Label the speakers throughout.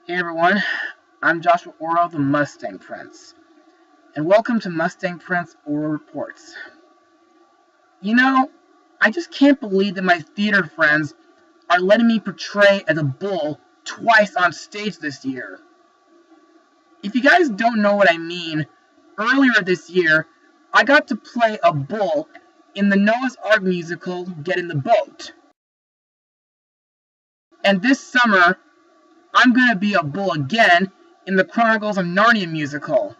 Speaker 1: Hey everyone, I'm Joshua Orro, the Mustang Prince, and welcome to Mustang Prince Orro Reports. You know, I just can't believe that my theater friends are letting me portray as a bull twice on stage this year. If you guys don't know what I mean, earlier this year, I got to play a bull in the Noah's Ark musical, Get in the Boat. And this summer, I'm gonna be a bull again in the Chronicles of Narnia musical.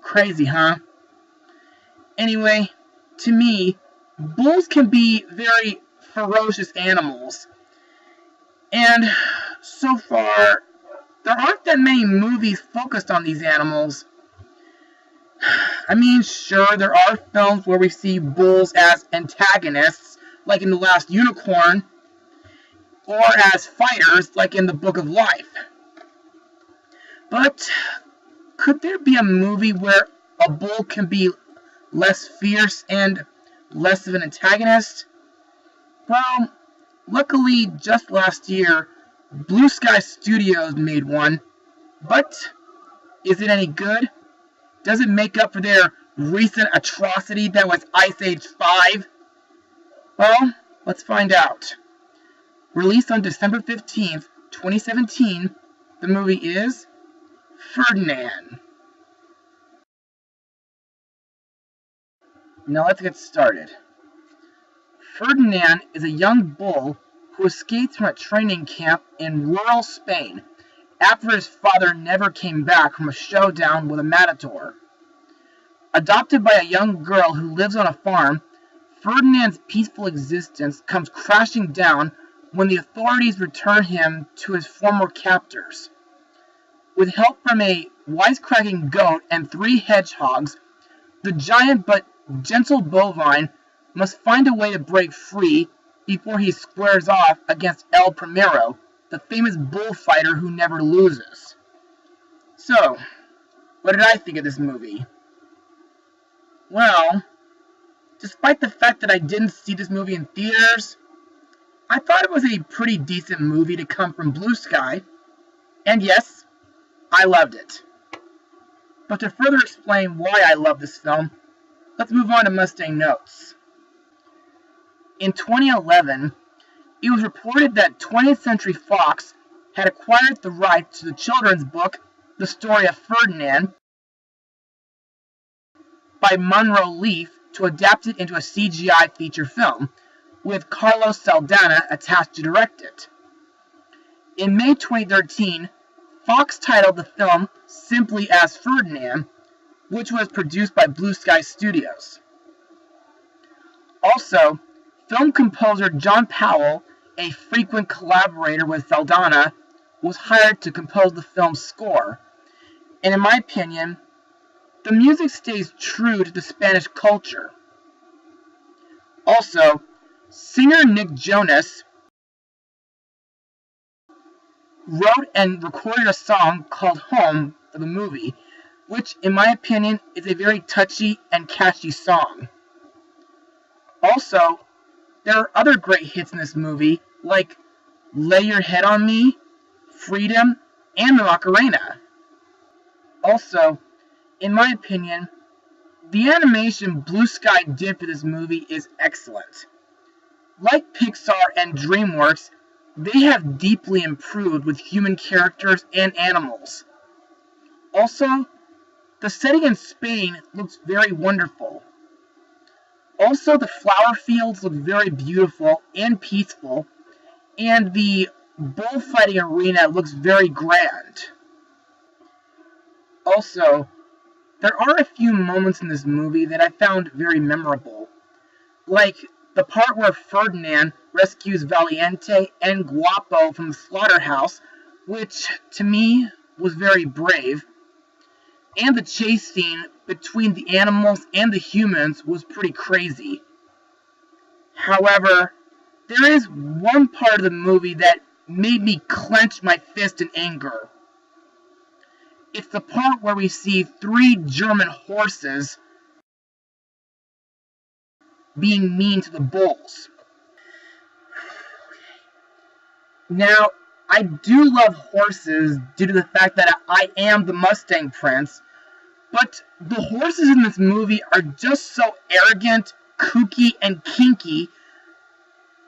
Speaker 1: Crazy, huh? Anyway, to me, bulls can be very ferocious animals. And so far, there aren't that many movies focused on these animals. I mean, sure, there are films where we see bulls as antagonists, like in The Last Unicorn, or as fighters, like in The Book of Life. But could there be a movie where a bull can be less fierce and less of an antagonist? Well, luckily, just last year, Blue Sky Studios made one. But is it any good? Does it make up for their recent atrocity that was Ice Age 5? Well, let's find out. Released on December 15th, 2017, the movie is Ferdinand. Now let's get started. Ferdinand is a young bull who escaped from a training camp in rural Spain after his father never came back from a showdown with a matador. Adopted by a young girl who lives on a farm, Ferdinand's peaceful existence comes crashing down when the authorities return him to his former captors. With help from a wisecracking goat and 3 hedgehogs, the giant but gentle bovine must find a way to break free before he squares off against El Primero, the famous bullfighter who never loses. So, what did I think of this movie? Well, despite the fact that I didn't see this movie in theaters, I thought it was a pretty decent movie to come from Blue Sky, and yes, I loved it. But to further explain why I love this film, let's move on to Mustang Notes. In 2011, it was reported that 20th Century Fox had acquired the rights to the children's book, The Story of Ferdinand, by Monroe Leaf to adapt it into a CGI feature film, with Carlos Saldana attached to direct it. In May 2013, Fox titled the film simply as Ferdinand, which was produced by Blue Sky Studios. Also, film composer John Powell, a frequent collaborator with Saldana, was hired to compose the film's score, and in my opinion, the music stays true to the Spanish culture. Also, singer Nick Jonas wrote and recorded a song called Home for the movie, which, in my opinion, is a very touchy and catchy song. Also, there are other great hits in this movie, like Lay Your Head on Me, Freedom, and the Macarena. Also, in my opinion, the animation Blue Sky did for this movie is excellent. Like Pixar and DreamWorks, they have deeply improved with human characters and animals. Also, the setting in Spain looks very wonderful. Also, the flower fields look very beautiful and peaceful, and the bullfighting arena looks very grand. Also, there are a few moments in this movie that I found very memorable, like the part where Ferdinand rescues Valiente and Guapo from the slaughterhouse, which, to me, was very brave, and the chase scene between the animals and the humans was pretty crazy. However, there is one part of the movie that made me clench my fist in anger. It's the part where we see 3 German horses being mean to the bulls. Now, I do love horses due to the fact that I am the Mustang Prince, but the horses in this movie are just so arrogant, kooky, and kinky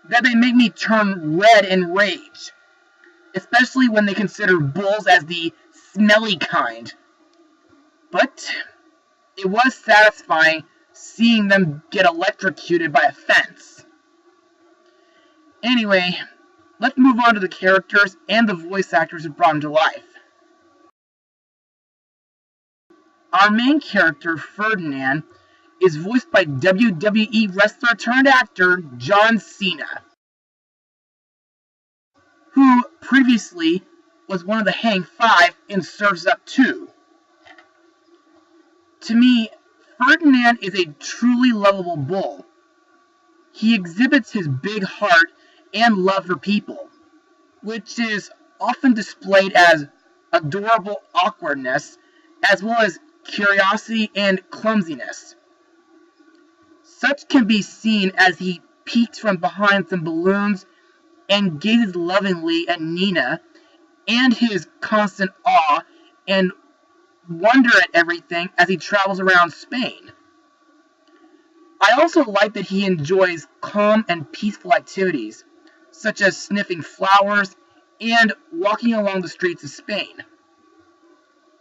Speaker 1: that they make me turn red in rage, especially when they consider bulls as the smelly kind. But it was satisfying seeing them get electrocuted by a fence. Anyway, let's move on to the characters and the voice actors who brought them to life. Our main character, Ferdinand, is voiced by WWE wrestler turned actor John Cena, who previously was one of the Hang Five in Surf's Up 2. To me, Ferdinand is a truly lovable bull. He exhibits his big heart and love for people, which is often displayed as adorable awkwardness, as well as curiosity and clumsiness. Such can be seen as he peeks from behind some balloons and gazes lovingly at Nina, and his constant awe and wonder at everything as he travels around Spain. I also like that he enjoys calm and peaceful activities, such as sniffing flowers and walking along the streets of Spain.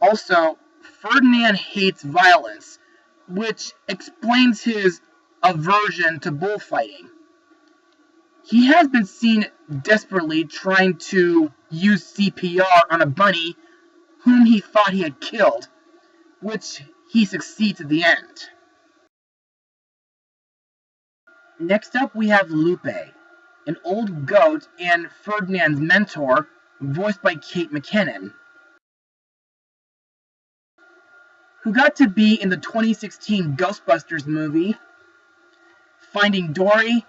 Speaker 1: Also, Ferdinand hates violence, which explains his aversion to bullfighting. He has been seen desperately trying to use CPR on a bunny whom he thought he had killed, which he succeeds at the end. Next up we have Lupe, an old goat and Ferdinand's mentor, voiced by Kate McKinnon, who got to be in the 2016 Ghostbusters movie, Finding Dory,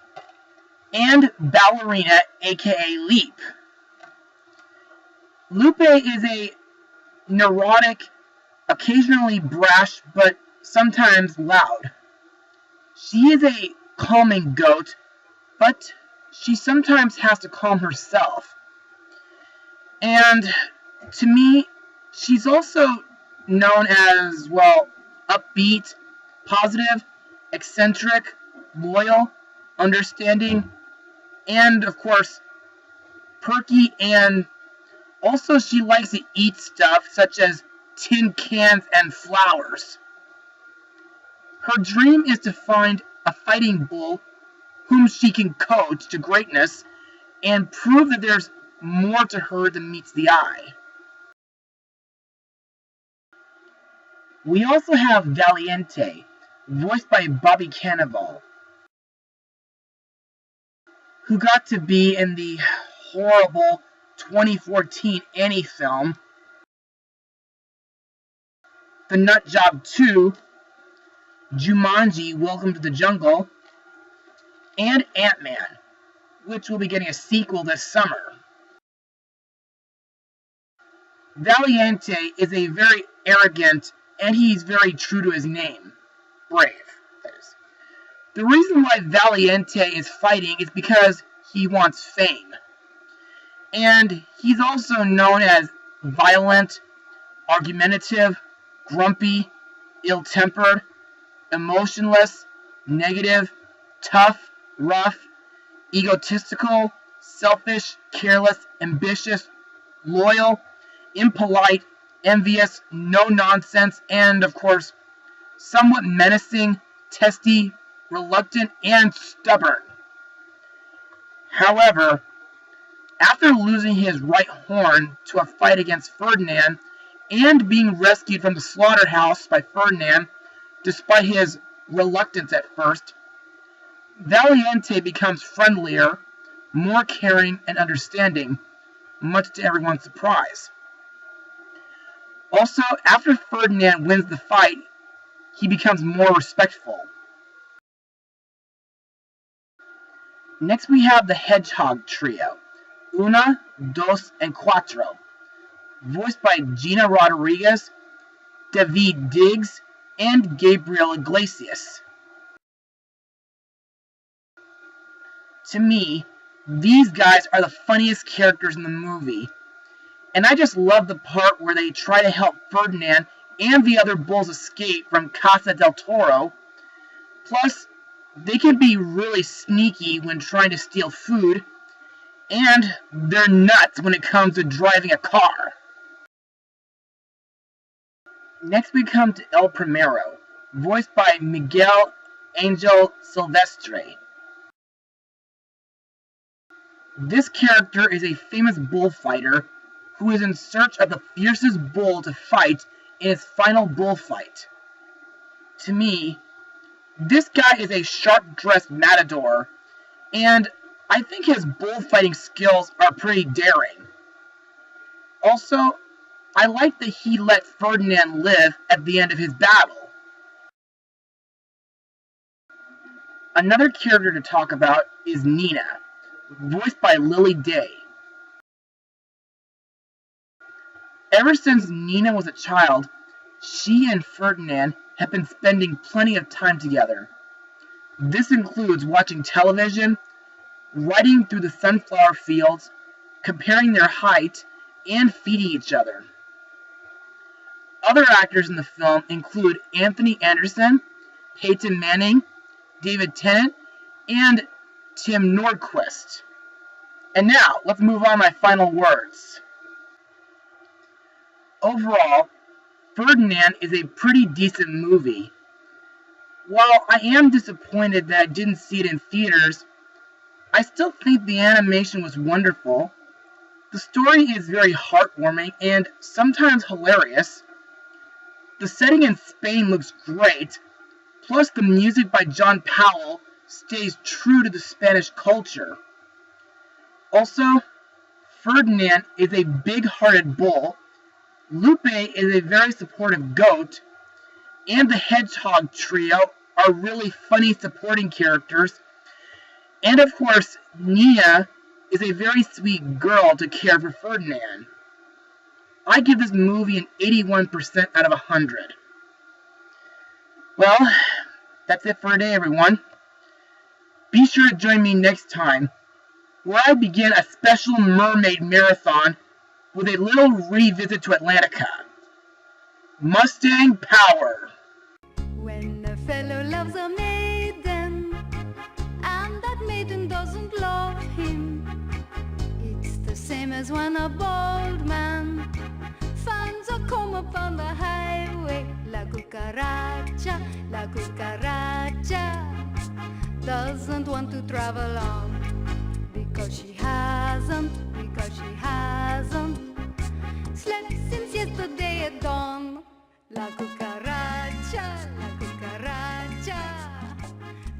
Speaker 1: and Ballerina, aka Leap. Lupe is a neurotic, occasionally brash, but sometimes loud. She is a calming goat, but she sometimes has to calm herself. And to me, she's also known as, well, upbeat, positive, eccentric, loyal, understanding, and, of course, perky, and also she likes to eat stuff such as tin cans and flowers. Her dream is to find a fighting bull whom she can coach to greatness and prove that there's more to her than meets the eye. We also have Valiente, voiced by Bobby Cannavale, who got to be in the horrible 2014 Annie film, The Nut Job 2, Jumanji, Welcome to the Jungle, and Ant-Man, which will be getting a sequel this summer. Valiente is a very arrogant, and he's very true to his name. Brave, that is. The reason why Valiente is fighting is because he wants fame. And he's also known as violent, argumentative, grumpy, ill-tempered, emotionless, negative, tough, rough, egotistical, selfish, careless, ambitious, loyal, impolite, envious, no-nonsense, and, of course, somewhat menacing, testy, reluctant, and stubborn. However, after losing his right horn to a fight against Ferdinand and being rescued from the slaughterhouse by Ferdinand, despite his reluctance at first, Valiente becomes friendlier, more caring, and understanding, much to everyone's surprise. Also, after Ferdinand wins the fight, he becomes more respectful. Next we have the Hedgehog Trio, Una, Dos, and Cuatro, voiced by Gina Rodriguez, David Diggs, and Gabriel Iglesias. To me, These guys are the funniest characters in the movie. And I just love the part where they try to help Ferdinand and the other bulls escape from Casa del Toro. Plus, they can be really sneaky when trying to steal food, and they're nuts when it comes to driving a car. Next we come to El Primero, voiced by Miguel Angel Silvestre. This character is a famous bullfighter who is in search of the fiercest bull to fight in his final bullfight. To me, this guy is a sharp-dressed matador, and I think his bullfighting skills are pretty daring. Also, I like that he let Ferdinand live at the end of his battle. Another character to talk about is Nina, voiced by Lily Day. Ever since Nina was a child, she and Ferdinand have been spending plenty of time together. This includes watching television, riding through the sunflower fields, comparing their height, and feeding each other. Other actors in the film include Anthony Anderson, Peyton Manning, David Tennant, and Tim Nordquist. And now, let's move on to my final words. Overall, Ferdinand is a pretty decent movie. While I am disappointed that I didn't see it in theaters, I still think the animation was wonderful. The story is very heartwarming and sometimes hilarious. The setting in Spain looks great, plus the music by John Powell stays true to the Spanish culture. Also, Ferdinand is a big-hearted bull, Lupe is a very supportive goat, and the Hedgehog trio are really funny supporting characters, and of course, Nina is a very sweet girl to care for Ferdinand. I give this movie an 81% out of 100. Well, that's it for today, everyone. Be sure to join me next time, where I begin a special mermaid marathon with a little revisit to Atlantica. Mustang power!
Speaker 2: When a fellow loves a maiden, and that maiden doesn't love him, it's the same as when a bold man finds a comb upon the highway. La cucaracha doesn't want to travel on, because she hasn't slept since yesterday at dawn. La cucaracha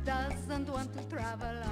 Speaker 2: doesn't want to travel on.